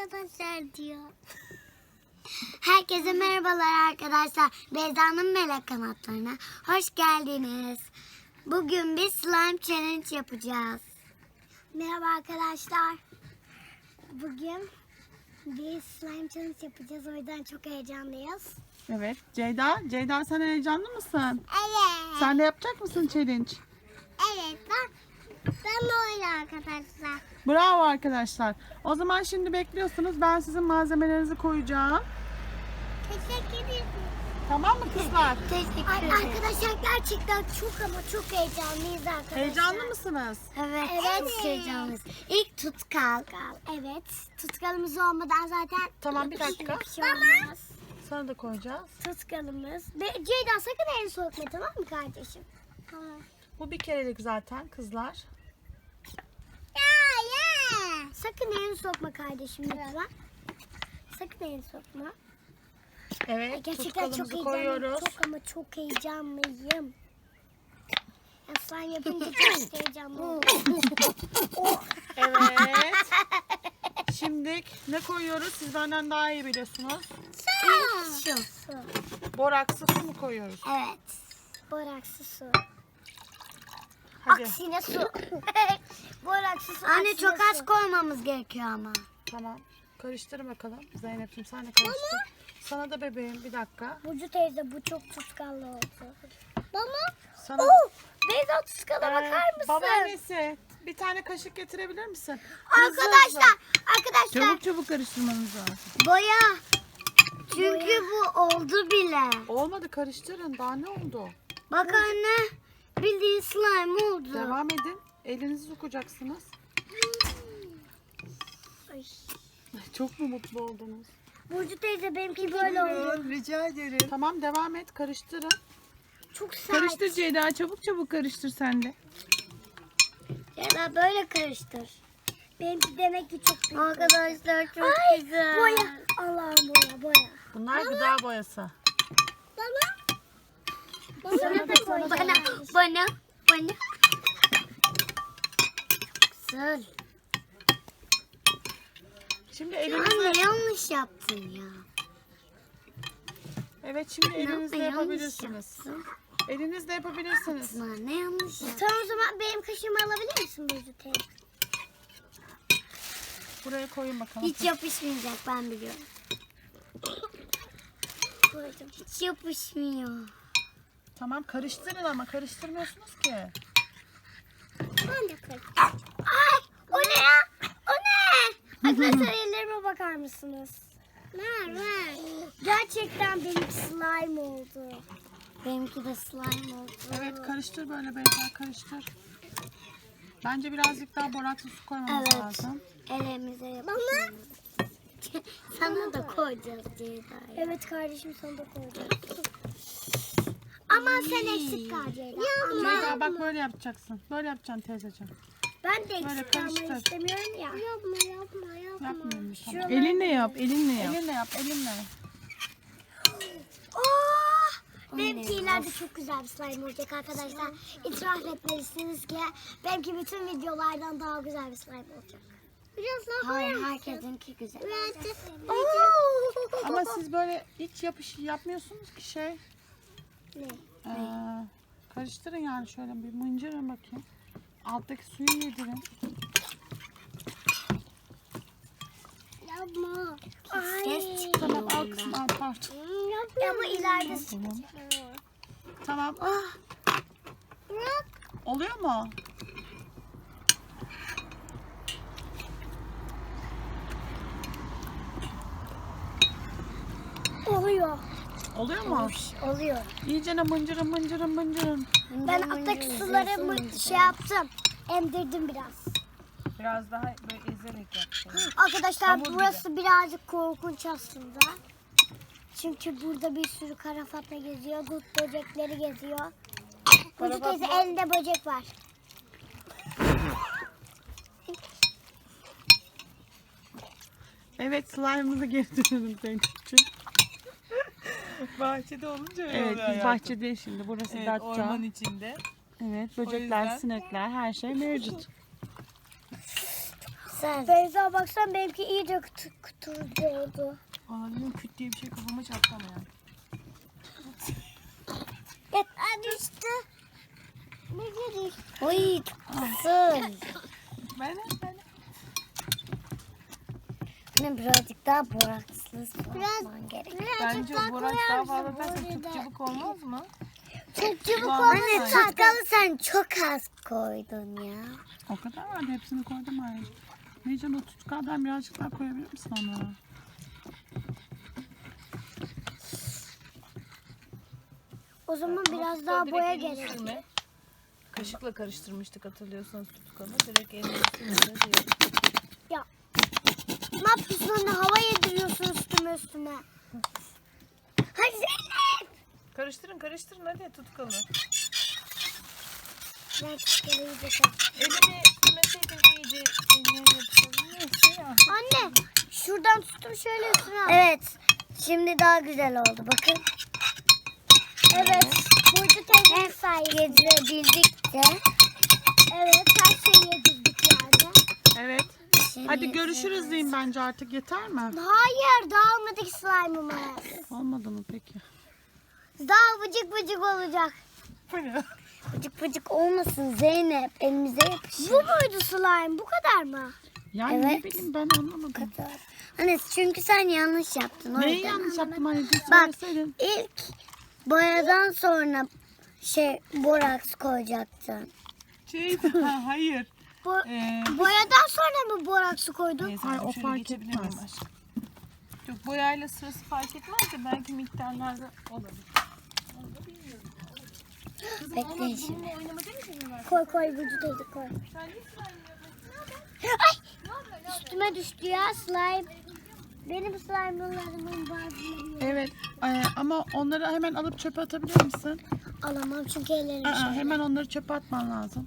arkadaşlar diyor. Herkese merhabalar arkadaşlar. Beyza'nın melek kanatlarına hoş geldiniz. Bugün bir slime challenge yapacağız. Merhaba arkadaşlar. Bugün bir slime challenge yapacağız. O yüzden çok heyecanlıyız. Evet. Ceyda sen heyecanlı mısın? Evet. Sen de yapacak mısın challenge? Evet. Ben böyle arkadaşlar. Bravo arkadaşlar. O zaman şimdi bekliyorsunuz. Ben sizin malzemelerinizi koyacağım. Teşekkür ederim. Tamam mı kızlar? Teşekkür ederim. Arkadaşlar gerçekten çok heyecanlıyız arkadaşlar. Heyecanlı mısınız? Evet, çok heyecanlıyız. İlk tutkal. Evet, tutkalımız olmadan zaten Tamam, bir dakika. hiçbir şey olmaz. Sana da koyacağız. Tutkalımız. Ceyda sakın elini soğutma, tamam mı kardeşim? Tamam. Bu bir kerelik zaten kızlar. Ya. Sakın elini sokma kardeşim lütfen. Sakın elini sokma. Evet. Gerçekten çok Tutkalımızı heyecanlıyım. koyuyoruz. Çok heyecanlıyım. Ya sen yapınca çok heyecanlı oldum. Evet. Şimdi ne koyuyoruz? Siz benden daha iyi biliyorsunuz. Su. Boraksı su mu koyuyoruz? Evet. Boraksı su. Hadi. Aksine su. Boraksı su. Anne çok az koymamız gerekiyor ama. Tamam. Karıştır bakalım. Zeynep'ciğim sen de karıştır. Sana da bebeğim bir dakika. Burcu teyze bu çok tutkallı oldu. Baba. Sana Beyza tutkala bakar mısın? Babaannesi bir tane kaşık getirebilir misin? Arkadaşlar. Çabuk karıştırmanız lazım. Boya. Çünkü bu oldu bile. Olmadı, karıştırın. Daha ne oldu? Bak anne. Bildiğin slime oldu. Devam edin. Elinizi sokacaksınız. Ay. Çok mu mutlu oldunuz? Burcu teyze benimki böyle oldu. Rica ederim. Tamam, devam et. Karıştırın. Çok sert. Karıştır Ceyda. Çabuk karıştır sen de. Ya da böyle karıştır. Benimki demek ki çok büyük. Arkadaşlar çok güzel. Boya. Allah'ım boya. Bunlar gıda boyası. Sana da koyacağım. Bana. Güzel. Şimdi Anne elinizle... yanlış yaptın ya. Evet, şimdi elinizle Yanlış yapabilirsiniz. yaptın. Elinizle yapabilirsiniz. Ne yanlış yaptın? Tamam o zaman benim kaşığımı alabilir misin Burcu teyze? Buraya koyun bakalım. Hiç yapışmayacak, ben biliyorum. Hiç yapışmıyor. Tamam, karıştırın ama karıştırmıyorsunuz ki. Ben de karıştırdım. Ay, o ne ya? O ne? Arkadaşlar ellerime bakar mısınız? Ver. Gerçekten benim slime oldu. Benimki de slime oldu. Evet, karıştır böyle Beyza, karıştır. Bence birazcık daha boraksı su koymamız Evet. lazım. Elimize yapalım. Sana da koyacağız Ceyda'ya. Evet kardeşim, sana da koyacağız. Aman sen eksik kal Ceyda. Ceyda bak, böyle yapacaksın. Böyle yapacaksın teyzeciğim. Ben de Böyle eksik kalmayı karıştır. istemiyorum ya. Yapma. Yapmıyorum. Tamam. Elinle yap. Elinle yap, elinle. Benimki ileride çok güzel bir slime olacak arkadaşlar. İtiraf etmelisiniz ki benimki bütün videolardan daha güzel bir slime olacak. Biraz daha hayır, herkesinki güzel. Ama siz böyle hiç yapmıyorsunuz ki şey. Ne? Karıştırın yani, şöyle bir mıncırın bakayım. Alttaki suyu yedirin. Yapma. Ses çıkıyor. Tamam, al kızım, al pardon. Ama ileride Tamam. Oluyor mu? oluyor. Oluyor mu? Oluyor. İyice mıncırın. Ben alttaki suları şey yaptım. Emdirdim biraz. Biraz daha böyle ezerek yapacağım. Arkadaşlar Hamur gibi. burası birazcık korkunç aslında. Çünkü burada bir sürü kara fatma geziyor. Dut böcekleri geziyor. Burcu teyze elinde böcek var. Evet, slime'ımızı geri dönelim Zeynep'ciğim. Bahçede olunca öyle Evet, oluyor biz hayatım. bahçedeyiz şimdi. Burası Evet, Datça. orman içinde. Evet, böcekler, yüzden- sinekler, her şey mevcut. Sen. Beyza baksan benimki iyice kutucu oldu. Valla benim küt diye bir şey kafama çarptı ama yani. Düştü. Ne dedik? Oy çok güzel. Ben Anne birazcık daha borakslı yapman gerek. Bence Borak daha fazla dersen çok cıvık olmaz mı? Çok çabuk Vallahi oldu. Anne bence. tutkalı sen çok az koydun ya. O kadar vardı, hepsini koydum ayrıca. Necen o tutkaldan birazcık daha koyabilir misin ona? O zaman biraz daha boya gerek. Kaşıkla karıştırmıştık hatırlıyorsanız tutkalı. Direkt elimizle Ya ne yapıyorsun anne? Hava yediriyorsun üstüme. Hadi Zeynep. Karıştırın hadi tutkalı. Ben tutkalı iyice Elini sürmeseydin iyice eline yapışalım. Neyse ya. Anne şuradan tuttum şöyle üstüne al. Evet. Şimdi daha güzel oldu bakın. Evet. Burcu teyzenin sayesinde. Yedirebildik de. Evet her şeyi yedirdik yani. Evet. Hadi görüşürüz diyeyim bence artık, yeter mi? Hayır daha olmadık slime'ımız. Olmadı mı peki? Daha vıcık vıcık olacak. Bu ne? Vıcık vıcık olmasın Zeynep. Elimize yapışır. Bu muydu slime? Bu kadar mı? Yani Evet. ne bileyim ben anlamadım. Kadar. Anne çünkü sen yanlış yaptın. o Neyi yüzden. yanlış yaptım anne? Bak Söyleseydin. ilk boyadan sonra boraks koyacaktın. Hayır. Boyadan sonra mı boraksı koydun? Neyse, Hayır, o şöyle fark geçebilir etmez. miyim aşkım? Yok, boyayla sırası fark etmez de belki miktarlarda olabilir. Onu da bilmiyorum. Kızım, Bekleyin olmaz, şimdi. bununla oynama değil mi? Koy vücuda koy. Sen niye slime Ay! Üstüme düştü ya slime. Benim slime'larımın bazıları. Evet ama onları hemen alıp çöpe atabilir misin? Alamam çünkü ellerim Aa, hemen onları çöpe atman lazım.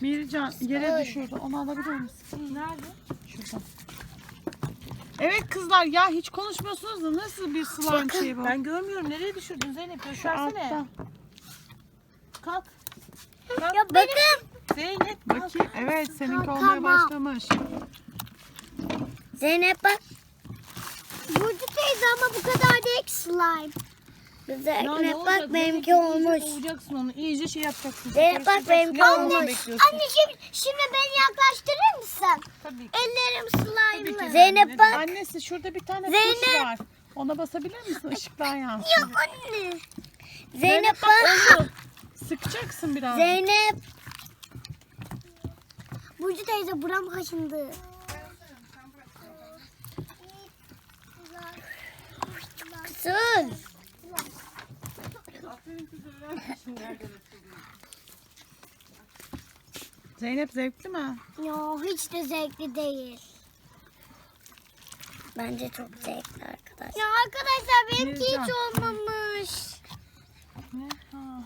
Mirican yere düşürdü. Onu alabilir misin? Nerede? Şuradan. Evet kızlar ya hiç konuşmuyorsunuz da nasıl bir slime şey bu? Ben görmüyorum. Nereye düşürdün Zeynep? Şu Göstersene. altta. Kalk. Ya bakın. Zeynep kalk. Bakayım. Evet seninki Tamam. olmaya başlamış. Zeynep bak. Burcu teyze ama bu kadar değil ki slime. Zeynep bak benimki olmuş. Olacaksın onu. İyice şey yapacaksın. Zeynep bak benimki Ne olmasını olmuş. bekliyorsun? Anne şimdi beni yaklaştırır mısın? Tabii ki. Ellerim slime'lı. ki. Zeynep bak. Annesi şurada bir tane Zeynep. tuş var. Ona basabilir misin? Işıklar yansın. Yok anne. Zeynep bak. Sıkacaksın biraz. Zeynep. Burcu teyze buram kaşındı. Kızım. Zeynep zevkli mi? Ya hiç de zevkli değil. Bence çok zevkli arkadaşlar. Ya arkadaşlar benimki hiç Mircan. olmamış. Ne? Ha.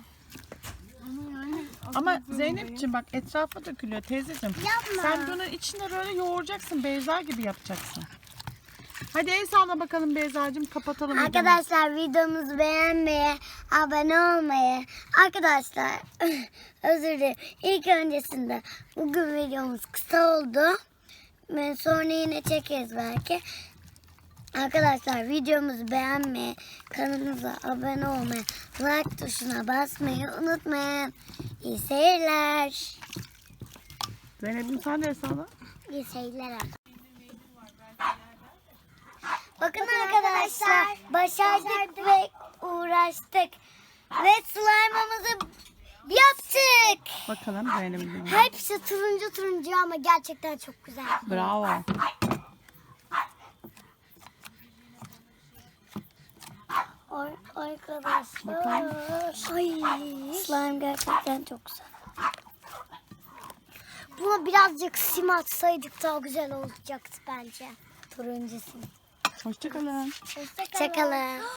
Ama Zeynep'ciğim bak etrafa dökülüyor teyzeciğim. Yapma. Sen bunun içine böyle yoğuracaksın. Beyza gibi yapacaksın. Hadi el salla bakalım Beyza'cığım, kapatalım. videoyu. Arkadaşlar videomuzu beğenmeyi, abone olmayı. Arkadaşlar özür dilerim. İlk öncesinde bugün videomuz kısa oldu. Sonra yine çekeriz belki. Arkadaşlar videomuzu beğenmeyi, kanalımıza abone olmayı, like tuşuna basmayı unutmayın. İyi seyirler. Zeynep'im sen de el salla. İyi seyirler. Bakın arkadaşlar başardık ve uğraştık. Ve slime'ımızı yaptık. Bakalım Zeynep'im. Hepsi turuncu ama gerçekten çok güzel. Bravo. Arkadaşlar. Ay, slime gerçekten çok güzel. Buna birazcık sim atsaydık daha güzel olacaktı bence. Turuncusunu. Hoşçakalın. Hoşçakalın.